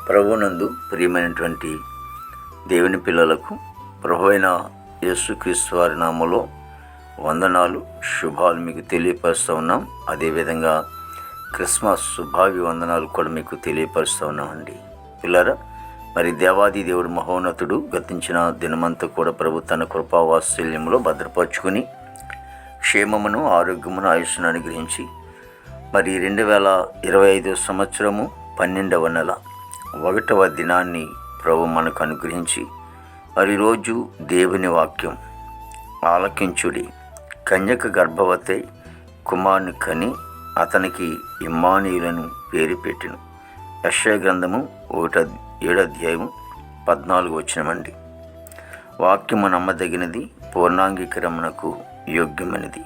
ప్రభువునందు ప్రియమైనటువంటి దేవుని పిల్లలకు ప్రభువైన యేసుక్రీస్తు వారి నామములో వందనాలు, శుభాలు మీకు తెలియపరుస్తూ ఉన్నాం. అదేవిధంగా క్రిస్మస్ శుభాభివందనాలు కూడా మీకు తెలియపరుస్తూ ఉన్నామండి. పిల్లరా, మరి దేవాది దేవుడు మహోన్నతుడు గతించిన దినమంతా కూడా ప్రభు తన కృపావాత్సల్యంలో భద్రపరుచుకుని క్షేమమును, ఆరోగ్యమును, ఆయుష్ను అనుగ్రహించి మరి 2025 సంవత్సరము 12వ నెల 1వ దినాన్ని ప్రభు మనకు అనుగ్రహించి మరి రోజు దేవుని వాక్యం ఆలకించుడి, కన్యక గర్భవతి కుమారుని కని అతనికి ఇమ్మానుయేలును పేరు పెట్టెను. యెషయా గ్రంథము 7:14 వాక్యము నమ్మదగినది, పూర్ణాంగీకరమునకు యోగ్యమైనది.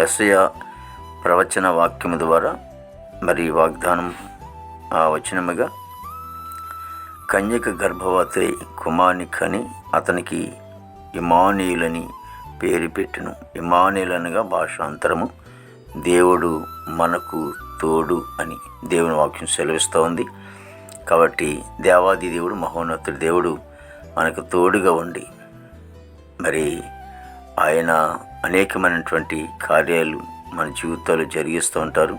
యెషయా ప్రవచన వాక్యము ద్వారా మరి వాగ్దానం వచనముగా కన్యక గర్భవతి కుమారుని కని అతనికి ఇమ్మానుయేలుని పేరు పెట్టెను. ఇమ్మానుయేలు అనగా భాషాంతరము దేవుడు మనకు తోడు అని దేవుని వాక్యం సెలవిస్తూ ఉంది. కాబట్టి దేవాది దేవుడు, మహోన్నతుడు దేవుడు మనకు తోడుగా ఉండి మరి ఆయన అనేకమైనటువంటి కార్యాలు మన జీవితాలు జరిగిస్తూ ఉంటారు.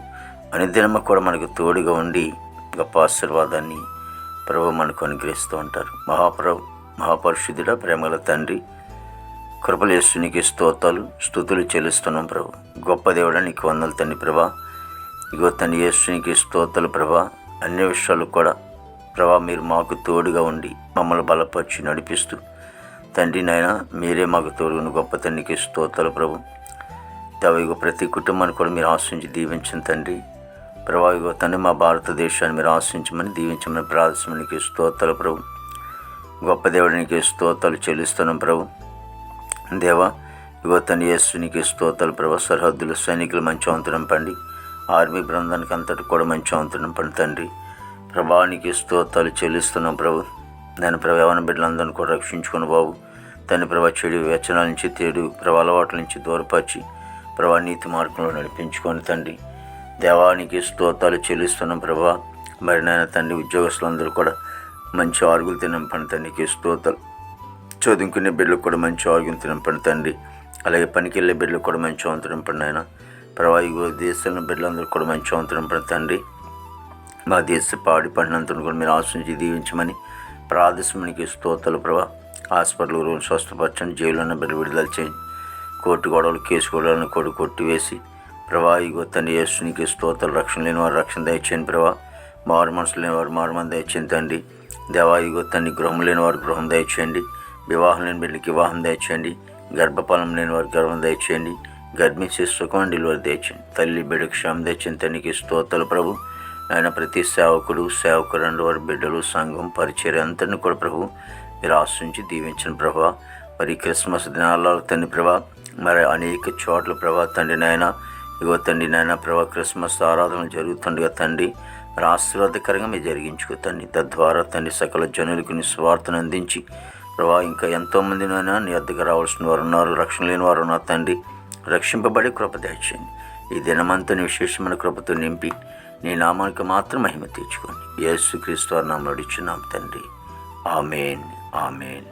అనుదినము కూడా మనకు తోడుగా ఉండి గొప్ప ఆశీర్వాదాన్ని ప్రభు మనకు అనుగ్రహిస్తూ ఉంటారు. మహాపరిశుద్ధుడ, ప్రేమల తండ్రి, కృపల యేసునికి స్తుతులు చెల్లిస్తున్నాం ప్రభు. గొప్ప దేవుడా నీకు వందలు తండ్రి ప్రభా. ఇగో తండ్రి యేసునికి స్తోత్రాలు ప్రభా. అన్ని విషయాలు కూడా ప్రభా మీరు మాకు తోడుగా ఉండి మమ్మల్ని బలపరిచి నడిపిస్తూ తండ్రి నాయన మీరే మాకు తోడుగా గొప్ప తండ్రికి స్తోత్రాలు ప్రభు. ఇగో ప్రతి కుటుంబాన్ని కూడా మీరు ఆశించి దీవించండి తండ్రి ప్రభా. ఇగో తండ్రి మా భారతదేశాన్ని మీరు ఆశించమని దీవించమని ప్రార్థించమని స్తోత్రాలు ప్రభు. గొప్ప దేవుడికి స్తోత్రాలు చెల్లిస్తున్నాం ప్రభు. దేవా ఇగో తండ్రి యేసునికి స్తోత్రాలు ప్రభు. సరిహద్దులు సైనికులు మంచి వంతునం పండి, ఆర్మీ బృందానికి అంతటి కూడా మంచి వంతునం పండి తండ్రి ప్రభానికి స్తోత్రాలు చెల్లిస్తున్నాం ప్రభు. నేను ప్రభు యవన బిడ్డలందరినీ కూడా రక్షించుకుని బాబు తండ్రి ప్రభా. చెడు వ్యసనాల నుంచి, తేడు ప్రభా అలవాట్ల నుంచి దూరపరిచి ప్రభా నీతి మార్గంలో నడిపించుకొని తండ్రి దేవానికి స్తోత్రాలు చెల్లిస్తున్నాం ప్రభా. మరి నాయన తండ్రి ఉద్యోగస్తులందరూ కూడా మంచి ఆరోగ్యం తినంపని తండ్రికి స్తోత్రాలు. చదువుకునే బిడ్డలకు కూడా మంచి ఆరోగ్యం తినంపని తండ్రి. అలాగే పనికి వెళ్ళే బిడ్డలకు కూడా మంచి వంతునింపండి ఆయన ప్రభా. ఇగో దేశంలో బిడ్డలందరూ కూడా మంచి వంతునింపండి తండ్రి. మా దేశ పాడి పంటనంతను కూడా మీరు ఆశించి దీవించమని ప్రార్థించమనికి స్తోత్రాలు ప్రభా. హాస్పిటల్ రోజు స్వస్థపరచండి, జైలు ఉన్న బిడ్డ విడుదల చేయండి, కోర్టు గొడవలు కేసు గొడవలను కొట్టివేసి ప్రభా. ఇగో తండ్రి యేసునికి స్తోత్రాలు. రక్షణ లేని వారు రక్షణ దయచేయండి ప్రభా. మారు మనసులు లేని వారు మారు మనసు దయచేయండి తండ్రి దేవా. ఇగో తండ్రి గృహం లేని వారు గృహం దయచేయండి, వివాహం లేని బిడ్డకి వివాహం దయచేయండి, గర్భఫలం లేని వారు గర్భం దయచేయండి, గర్భిణీ సుఖం డెలివరీ దయచేయండి, తల్లి బిడ్డ క్షేమం దయచేయండి తండ్రికి స్తోత్రాలు ప్రభు. ఆయన ప్రతి సేవకుడు వారి బిడ్డలు సంఘం పరిచర్య అంతటిని కూడా ప్రభు మీరు ఆశించి దీవించిన ప్రభా. మరి క్రిస్మస్ దినాల్లో తండ్రి ప్రభా మరి అనేక చోట్ల ప్రభా తండ్రి నాయన ఇగో తండ్రి నాయన ప్రభా క్రిస్మస్ ఆరాధనలు జరుగుతుండగా తండ్రి మరి ఆశీర్వాదకరంగా మీరు జరిగించుకో తండ్రి. తద్వారా తండ్రి సకల జనులకు నీ స్వార్థను అందించి ప్రభా ఇంకా ఎంతోమంది నాయన నీ వద్దకు రావాల్సిన వారు ఉన్నారు, రక్షణ లేని వారు ఉన్నారు తండ్రి. రక్షింపబడి కృప దయచేయండి. ఈ దినమంతా విశేషమైన కృపతో నింపి నీ నామానికి మాత్రం మహిమ తెచ్చుకోండి. యేసుక్రీస్తు వారి నామములో అడుగుచున్నాం తండ్రి. ఆమేన్, ఆమేన్.